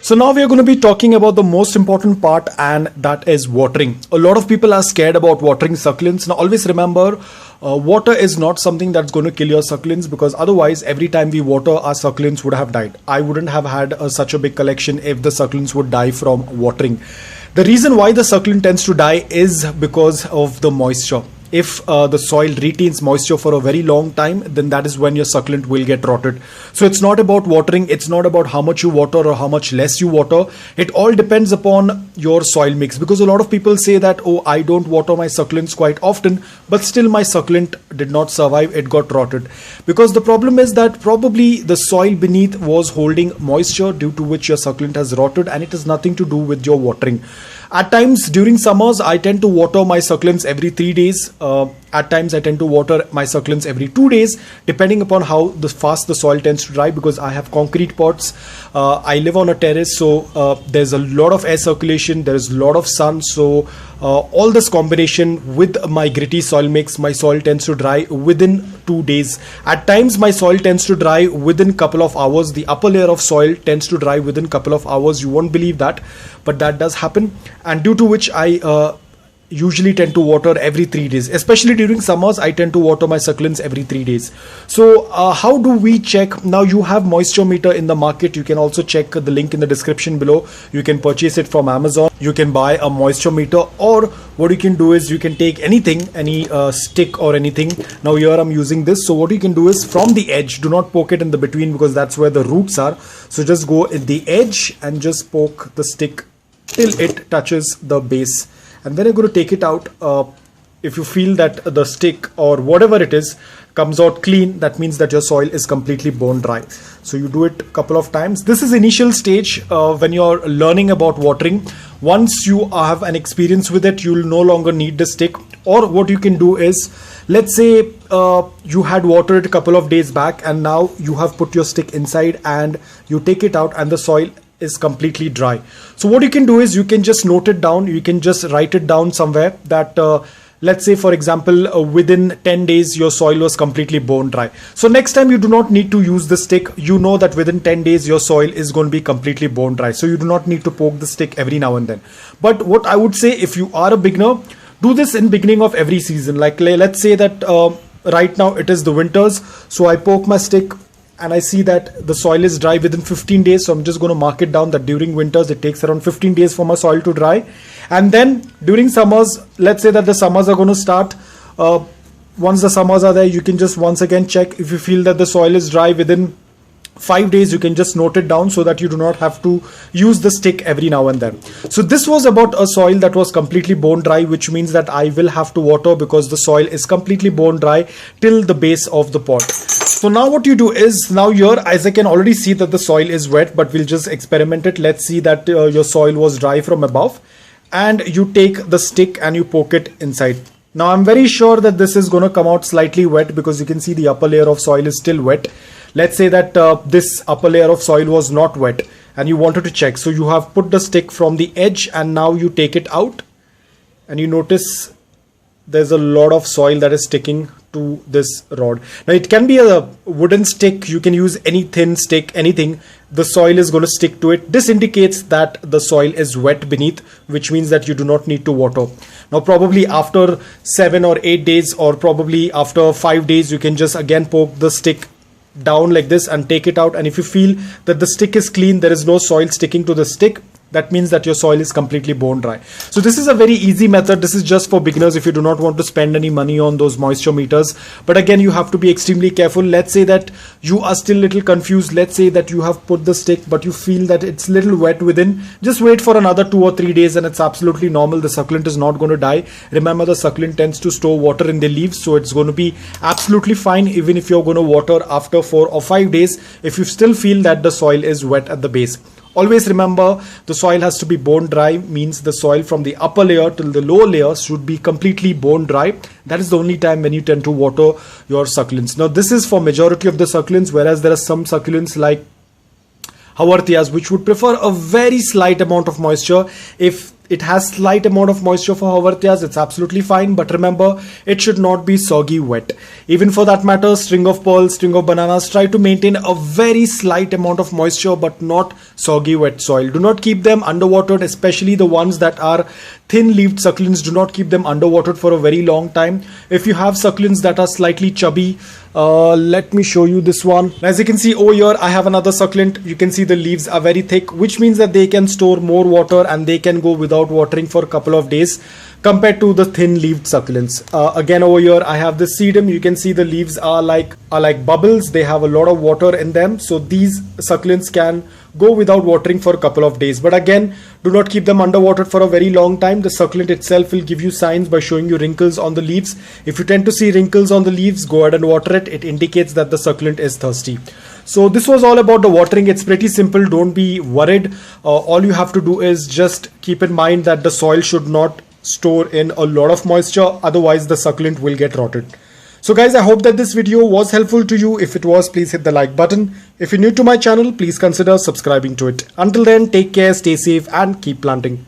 So now we are going to be talking about the most important part, and that is watering. A lot of people are scared about watering succulents. Now always remember, water is not something that's going to kill your succulents, because otherwise every time we water, our succulents would have died. I wouldn't have had such a big collection if the succulents would die from watering. The reason why the succulent tends to die is because of the moisture. If the soil retains moisture for a very long time, then that is when your succulent will get rotted. So it's not about watering, it's not about how much you water or how much less you water. It all depends upon your soil mix, because a lot of people say that, oh, I don't water my succulents quite often, but still my succulent did not survive, it got rotted. Because the problem is that probably the soil beneath was holding moisture, due to which your succulent has rotted, and it has nothing to do with your watering. At times during summers, I tend to water my succulents every 3 days. At times I tend to water my succulents every 2 days, depending upon how fast the soil tends to dry, because I have concrete pots. I live on a terrace, so there's a lot of air circulation, there's a lot of sun. So all this combination with my gritty soil mix, my soil tends to dry within 2 days. At times my soil tends to dry within a couple of hours. The upper layer of soil tends to dry within a couple of hours. You won't believe that, but that does happen. And due to which I usually tend to water every 3 days. Especially during summers, I tend to water my succulents every 3 days. So how do we check? Now you have moisture meter in the market. You can also check the link in the description below. You can purchase it from Amazon. You can buy a moisture meter, or what you can do is you can take anything, any stick or anything. Now here I'm using this. So what you can do is, from the edge, do not poke it in the between, because that's where the roots are. So just go at the edge and just poke the stick till it touches the base. And then you're going to take it out. If you feel that the stick or whatever it is comes out clean, that means that your soil is completely bone dry. So you do it a couple of times. This is initial stage when you're learning about watering. Once you have an experience with it, you'll no longer need the stick. Or what you can do is, let's say you had watered a couple of days back, and now you have put your stick inside and you take it out and the soil is completely dry. So what you can do is, you can just note it down. You can just write it down somewhere that let's say, for example, within 10 days your soil was completely bone dry. So next time you do not need to use the stick. You know that within 10 days your soil is going to be completely bone dry. So you do not need to poke the stick every now and then. But what I would say, if you are a beginner, do this in beginning of every season. Like let's say that right now it is the winters. So I poke my stick and I see that the soil is dry within 15 days. So I'm just going to mark it down that during winters it takes around 15 days for my soil to dry. And then during summers, let's say that the summers are going to start. Once the summers are there, you can just once again check. If you feel that the soil is dry within 5 days, you can just note it down, so that you do not have to use the stick every now and then. So this was about a soil that was completely bone dry, which means that I will have to water, because the soil is completely bone dry till the base of the pot. So now what you do is, now here, as I can already see that the soil is wet, but we'll just experiment it. Let's see that your soil was dry from above, and you take the stick and you poke it inside. Now I'm very sure that this is going to come out slightly wet, because you can see the upper layer of soil is still wet. Let's say that this upper layer of soil was not wet and you wanted to check. So you have put the stick from the edge, and now you take it out and you notice there's a lot of soil that is sticking to this rod. Now it can be a wooden stick. You can use any thin stick, anything. The soil is going to stick to it. This indicates that the soil is wet beneath, which means that you do not need to water. Now probably after 7 or 8 days, or probably after 5 days, you can just again poke the stick down like this and take it out. And if you feel that the stick is clean, there is no soil sticking to the stick, that means that your soil is completely bone dry. So this is a very easy method. This is just for beginners if you do not want to spend any money on those moisture meters. But again, you have to be extremely careful. Let's say that you are still a little confused. Let's say that you have put the stick, but you feel that it's a little wet within. Just wait for another 2 or 3 days and it's absolutely normal. The succulent is not going to die. Remember, the succulent tends to store water in the leaves, so it's going to be absolutely fine even if you're going to water after 4 or 5 days, if you still feel that the soil is wet at the base. Always remember, the soil has to be bone dry, means the soil from the upper layer till the lower layer should be completely bone dry. That is the only time when you tend to water your succulents. Now this is for majority of the succulents, whereas there are some succulents like Haworthias which would prefer a very slight amount of moisture. If it has slight amount of moisture for Haworthias, it's absolutely fine. But remember, it should not be soggy wet. Even for that matter, string of pearls, string of bananas, try to maintain a very slight amount of moisture but not soggy wet soil. Do not keep them underwatered, especially the ones that are thin-leaved succulents. Do not keep them underwatered for a very long time. If you have succulents that are slightly chubby, let me show you this one. As you can see over here, I have another succulent. You can see the leaves are very thick, which means that they can store more water and they can go without watering for a couple of days compared to the thin-leaved succulents. Again over here, I have the sedum. You can see the leaves are like bubbles. They have a lot of water in them, so these succulents can go without watering for a couple of days. But again, do not keep them underwatered for a very long time. The succulent itself will give you signs by showing you wrinkles on the leaves. If you tend to see wrinkles on the leaves, go ahead and water it. It indicates that the succulent is thirsty. So this was all about the watering. It's pretty simple. Don't be worried. All you have to do is just keep in mind that the soil should not store in a lot of moisture, otherwise the succulent will get rotted. So guys, I hope that this video was helpful to you. If it was, please hit the like button. If you're new to my channel, please consider subscribing to it. Until then, take care, stay safe and keep planting.